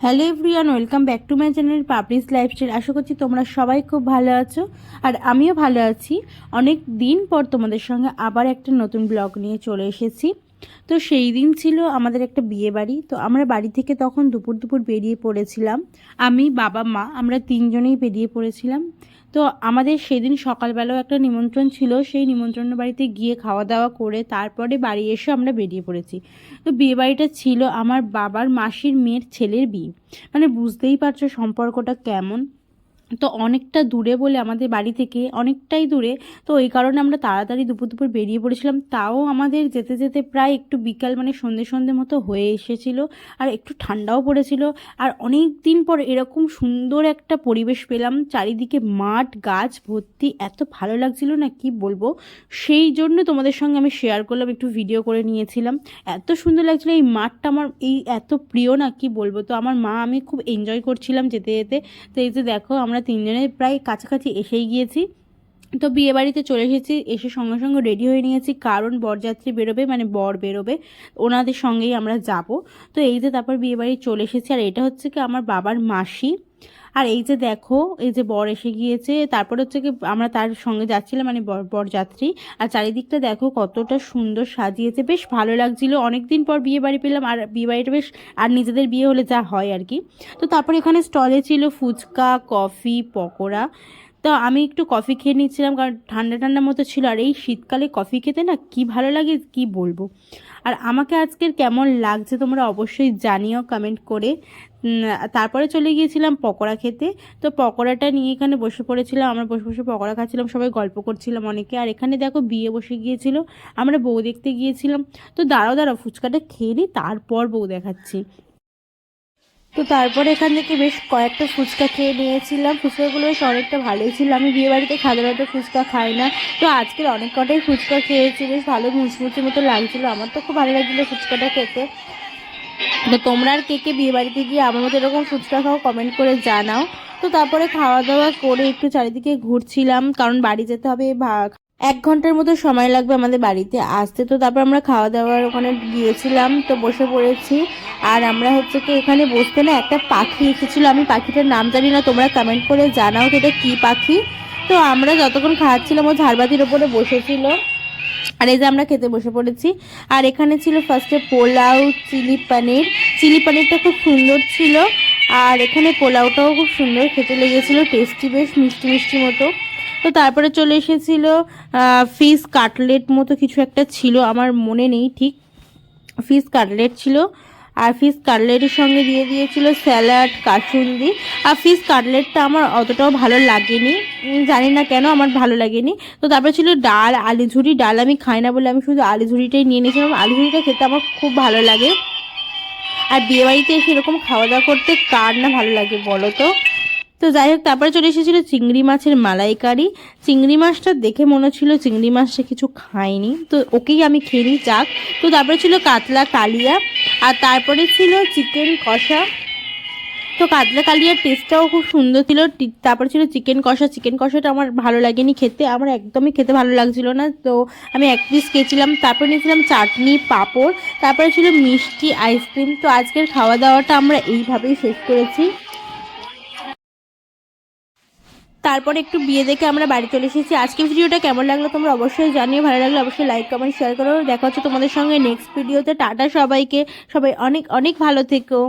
Hello everyone, welcome back to my channel publish lifestyle. আশা করছি তোমরা সবাই খুব ভালো আছো আর আমিও ভালো আছি। অনেক দিন পর তোমাদের সঙ্গে আবার একটা নতুন ব্লগ নিয়ে চলে এসেছি। তো সেই দিন ছিল আমাদের একটা বিয়ে বাড়ি। তো আমরা বাড়ি থেকে তখন দুপুর দুপুর বেরিয়ে পড়েছিলাম। আমি, বাবা, মা, আমরা তিনজনেই বেরিয়ে পড়েছিলাম। তো আমাদের সেদিন সকালবেলাও একটা নিমন্ত্রণ ছিল। সেই নিমন্ত্রণ বাড়িতে গিয়ে খাওয়া দাওয়া করে তারপরে বাড়ি এসে আমরা বেরিয়ে পড়েছি। তো বিয়ে বাড়িটা ছিল আমার বাবার মাসির মেয়ের ছেলের বিয়ে। মানে বুঝতেই পারছো সম্পর্কটা কেমন। তো অনেকটা দূরে বলে আমাদের বাড়ি থেকে অনেকটাই দূরে। তো এই কারণে আমরা তাড়াতাড়ি দুপুর দুপুর বেরিয়ে পড়েছিলাম। তাও আমাদের যেতে যেতে প্রায় একটু বিকাল মানে সন্ধে সন্ধে মতো হয়ে এসেছিল। আর একটু ঠান্ডাও পড়েছিল। আর অনেক দিন পর এরকম সুন্দর একটা পরিবেশ পেলাম, চারিদিকে মাঠ গাছ ভর্তি, এত ভালো লাগছিল না কি বলবো। সেই জন্য তোমাদের সঙ্গে আমি শেয়ার করলাম, একটু ভিডিও করে নিয়েছিলাম। এত সুন্দর লাগছিল এই মাঠটা, আমার এই এত প্রিয় না কি বলবো। তো আমার মা আমি খুব এনজয় করছিলাম যেতে যেতে। তো এই যে দেখো আমরা তিনজনে প্রায় কাছাকাছি এসেই গিয়েছি। তো বিয়ে বাড়িতে চলে এসেছি, এসে সঙ্গে সঙ্গে রেডি হয়ে নিয়েছি, কারণ বরযাত্রী বেরোবে মানে বর বেরোবে, ওনাদের সঙ্গেই আমরা যাব। তো এই যে তারপর বিয়ে বাড়ি চলে এসেছি। আর এটা হচ্ছে কি আমার বাবার মাসি। আর এই যে দেখো এই যে বর এসে গিয়েছে, তারপর হচ্ছে কি আমরা তার সঙ্গে যাচ্ছিলাম মানে বরযাত্রী। আর চারিদিকটা দেখো কতটা সুন্দর সাজিয়েছে, বেশ ভালো লাগছিল। অনেক দিন পর বিয়ে বাড়ি পেলাম, আর বিয়ে বাড়িটা বেশ, আর নিজেদের বিয়ে হলে যা হয় আর কি। তো তারপর এখানে স্টলে ছিল ফুচকা, কফি, পকোড়া। তো আমি একটু কফি খেয়ে নিচ্ছিলাম, কারণ ঠান্ডা ঠান্ডা মতো ছিল। আর এই শীতকালে কফি খেতে না কি ভালো লাগে কি বলবো। আর আমাকে আজকের কেমন লাগছে তোমরা অবশ্যই জানিও কমেন্ট করে। তারপরে চলে গিয়েছিলাম পকোড়া খেতে। তো পকোড়াটা নিয়ে এখানে বসে পড়েছিলাম, আমরা বসে বসে পকোড়া খাচ্ছিলাম, সবাই গল্প করছিলাম অনেকে। আর এখানে দেখো বিয়ে বসে গিয়েছিল, আমরা বউ দেখতে গিয়েছিলাম। তো দাঁড়াও দাঁড়াও ফুচকাটা খেয়ে নিই, তারপর বউ দেখাচ্ছি। তো তারপরে এখান থেকে বেশ কয়েকটা ফুচকা খেয়ে নিয়েছিলাম। ফুচকাগুলো বেশ অনেকটা ভালোই ছিল। আমি বিয়েবাড়িতে সাধারণত ফুচকা খাই না, তো আজকের অনেক কটাই ফুচকা খেয়েছি, বেশ ভালো মুচমুচে মতো লাগছিলো। আমার তো খুব ভালো লাগছিলো ফুচকাটা খেতে। তো তোমরা আর কে কে বিয়েবাড়িতে গিয়ে আমার মতো এরকম ফুচকা খাও কমেন্ট করে জানাও। তো তারপরে খাওয়া দাওয়া করে একটু চারিদিকে ঘুরছিলাম, কারণ বাড়ি যেতে হবে। 1 ঘন্টার মতো সময় লাগবে আমাদের বাড়িতে আসতে। তো তারপর আমরা খাওয়া দাওয়ার ওখানে গিয়েছিলাম, তো বসে পড়েছি। আর আমরা হচ্ছে কি এখানে বসতে না একটা পাখি এসেছিলো, আমি পাখিটার নাম জানি না, তোমরা কমেন্ট করে জানাও তো এটা কী পাখি। তো আমরা যতক্ষণ খাওয়াচ্ছিলাম ও ঝাড়বাতির ওপরে বসেছিল। আর এই যে আমরা খেতে বসে পড়েছি। আর এখানে ছিল ফার্স্টে পোলাও, চিলি পনির। চিলি পনিরটা খুব সুন্দর ছিল। আর এখানে পোলাওটাও খুব সুন্দর খেতে লেগেছিলো, টেস্টি, বেশ মিষ্টি মিষ্টি মতো। তো তারপরে চলে এসেছিলো ফিশ কাটলেট মতো কিছু একটা ছিল, আমার মনে নেই ঠিক। ফিশ কাটলেট ছিল। আর ফিশ কাটলেটের সঙ্গে দিয়ে দিয়েছিল স্যালাড, কাসুন্দি। আর ফিশ কাটলেটটা আমার অতটাও ভালো লাগেনি, জানি না কেন আমার ভালো লাগেনি। তো তারপরে ছিল ডাল, আলু ঝুড়ি। ডাল আমি খাই না বলে আমি শুধু আলু ঝুড়িটাই নিয়ে নিয়েছিলাম। আলু ঝুড়িটা খেতে আমার খুব ভালো লাগে। আর বিয়েবাড়িতে এসে এরকম খাওয়া দাওয়া করতে কার না ভালো লাগে বলো তো। তো যাই হোক, তারপরে চলে এসেছিলো চিংড়ি মাছের মালাইকারি। চিংড়ি মাছটা দেখে মনে হচ্ছিল চিংড়ি মাছটা কিছু খাইনি, তো ওকেই আমি খেয়ে নিই যাক। তো তারপরে ছিল কাতলা কালিয়া। আর তারপরে ছিল চিকেন কষা। তো কাতলা কালিয়ার টেস্টটাও খুব সুন্দর ছিল। তারপরে ছিল চিকেন কষা। চিকেন কষাটা আমার ভালো লাগেনি খেতে, আমার একদমই খেতে ভালো লাগছিল না। তো আমি 1 পিস খেয়েছিলাম। তারপরে নিয়েছিলাম চাটনি, পাঁপড়। তারপরে ছিল মিষ্টি, আইসক্রিম। তো আজকের খাওয়া দাওয়াটা আমরা এইভাবেই শেষ করেছি। তারপরে একটু বিয়ে দেখে আমরা বাড়ি চলে এসেছি। আজকের ভিডিওটা কেমন লাগলো তোমরা অবশ্যই জানিয়ে, ভালো লাগলে অবশ্যই লাইক কমেন্ট শেয়ার করো। দেখা হচ্ছে তোমাদের সঙ্গে নেক্সট ভিডিওতে। টাটা সবাইকে, সবাই অনেক অনেক ভালো থেকো।